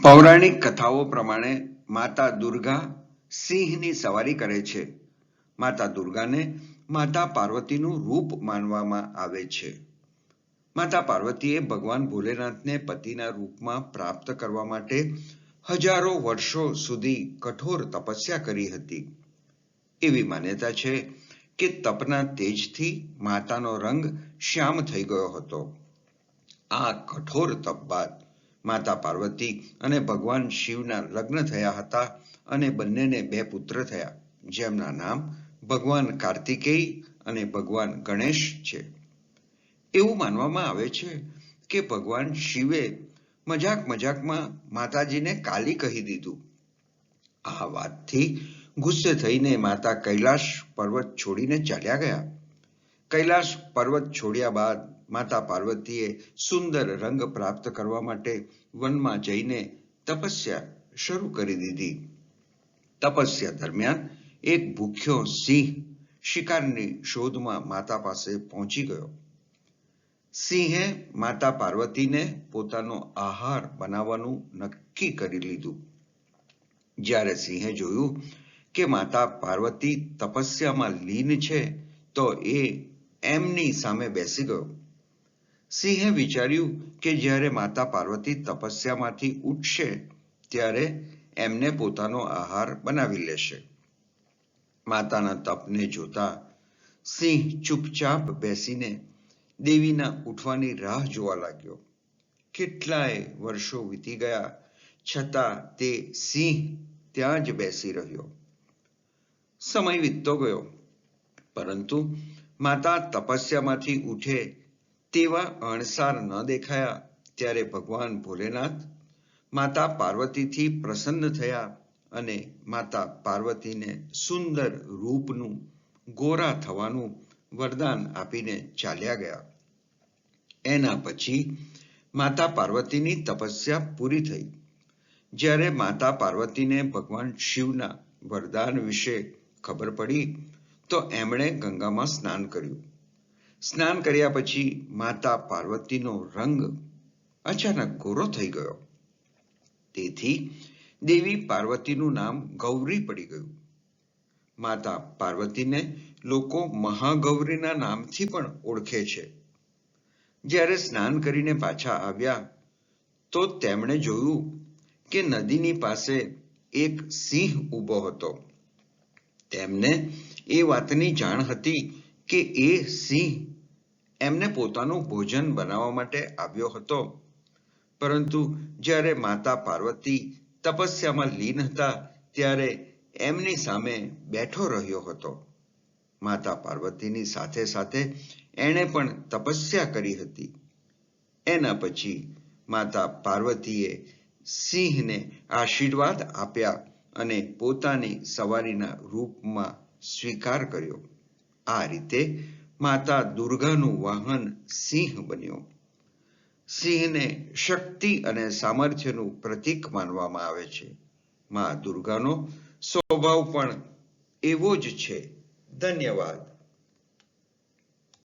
પૌરાણિક કથાઓ પ્રમાણે માતા દુર્ગા સિંહની સવારી કરે છે. માતા દુર્ગાને માતા પાર્વતીનું રૂપ માનવામાં આવે છે. માતા પાર્વતીએ ભગવાન ભોલેનાથને પતિના રૂપમાં પ્રાપ્ત કરવા માટે હજારો વર્ષો સુધી કઠોર તપસ્યા કરી હતી. એવી માન્યતા છે કે તપના તેજથી માતાનો રંગ શ્યામ થઈ ગયો હતો. આ કઠોર તપ બાદ માતા પાર્વતી અને ભગવાન શિવના લગ્ન થયા હતા અને બંનેને 2 પુત્ર થયા, જેમના નામ ભગવાન કાર્તિકેય અને ભગવાન ગણેશ છે. એવું માનવામાં આવે છે કે ભગવાન શિવે મજાકમાં માતાજીને કાલી કહી દીધું. આ વાતથી ગુસ્સે થઈને માતા કૈલાશ પર્વત છોડીને ચાલ્યા ગયા. કૈલાશ પર્વત છોડ્યા બાદ માતા પાર્વતીએ સુંદર રંગ પ્રાપ્ત કરવા માટે વનમાં જઈને તપસ્યા શરૂ કરી દીધી. તપસ્યા દરમિયાન એક ભૂખ્યો સિંહ શિકારની શોધમાં માતા પાસે પહોંચી ગયો. સિંહે માતા પાર્વતીને પોતાનો આહાર બનાવવાનું નક્કી કરી લીધું. જ્યારે સિંહે જોયું કે માતા પાર્વતી તપસ્યામાં લીન છે તો એ એમની સામે બેસી ગયો. સિંહે વિચાર્યું કે જ્યારે માતા પાર્વતી તપસ્યામાંથી ઉઠશે ત્યારે એમને પોતાનો આહાર બનાવી લેશે. માતાના તપને જોતા સિંહ ચૂપચાપ બેસીને દેવીના ઉઠવાની રાહ જોવા લાગ્યો. કેટલાય વર્ષો વીતી ગયા છતાં તે સિંહ ત્યાં જ બેસી રહ્યો. સમય વીતતો ગયો, પરંતુ માતા તપસ્યામાંથી ઉઠે તેવા અણસાર ન દેખાયા. ત્યારે ભગવાન ભોલેનાથ માતા પાર્વતીથી પ્રસન્ન થયા અને માતા પાર્વતીને સુંદર રૂપનું ગોરા થવાનું વરદાન આપીને ચાલ્યા ગયા. એના પછી માતા પાર્વતીની તપસ્યા પૂરી થઈ. જ્યારે માતા પાર્વતીને ભગવાન શિવના વરદાન વિશે ખબર પડી તો એમણે ગંગામાં સ્નાન કર્યું. સ્નાન કર્યા પછી માતા પાર્વતીનો રંગ અચાનક ગોરો થઈ ગયો. તેથી દેવી પાર્વતીનું નામ ગૌરી પડી ગયું. માતા પાર્વતીને લોકો મહાગૌરીના નામથી પણ ઓળખે છે. જ્યારે સ્નાન કરીને પાછા આવ્યા તો તેમણે જોયું કે નદીની પાસે એક સિંહ ઊભો હતો. તેમને એ વાતની જાણ હતી કે એ સિંહ એમને પોતાનું ભોજન બનાવવા માટે આવ્યો હતો. પરંતુ જ્યારે માતા પાર્વતી તપસ્યામાં લીન હતા ત્યારે એમની સામે બેઠો રહ્યો હતો. માતા પાર્વતીની સાથે સાથે એણે પણ તપસ્યા કરી હતી. એના પછી માતા પાર્વતીએ સિંહને આશીર્વાદ આપ્યા અને પોતાની સવારીના રૂપમાં સ્વીકાર કર્યો. આ રીતે માતા દુર્ગાનું વાહન સિંહ બન્યો. સિંહને શક્તિ અને સામર્થ્યનું પ્રતીક માનવામાં આવે છે. મા દુર્ગાનો સ્વભાવ પણ એવો જ છે. ધન્યવાદ.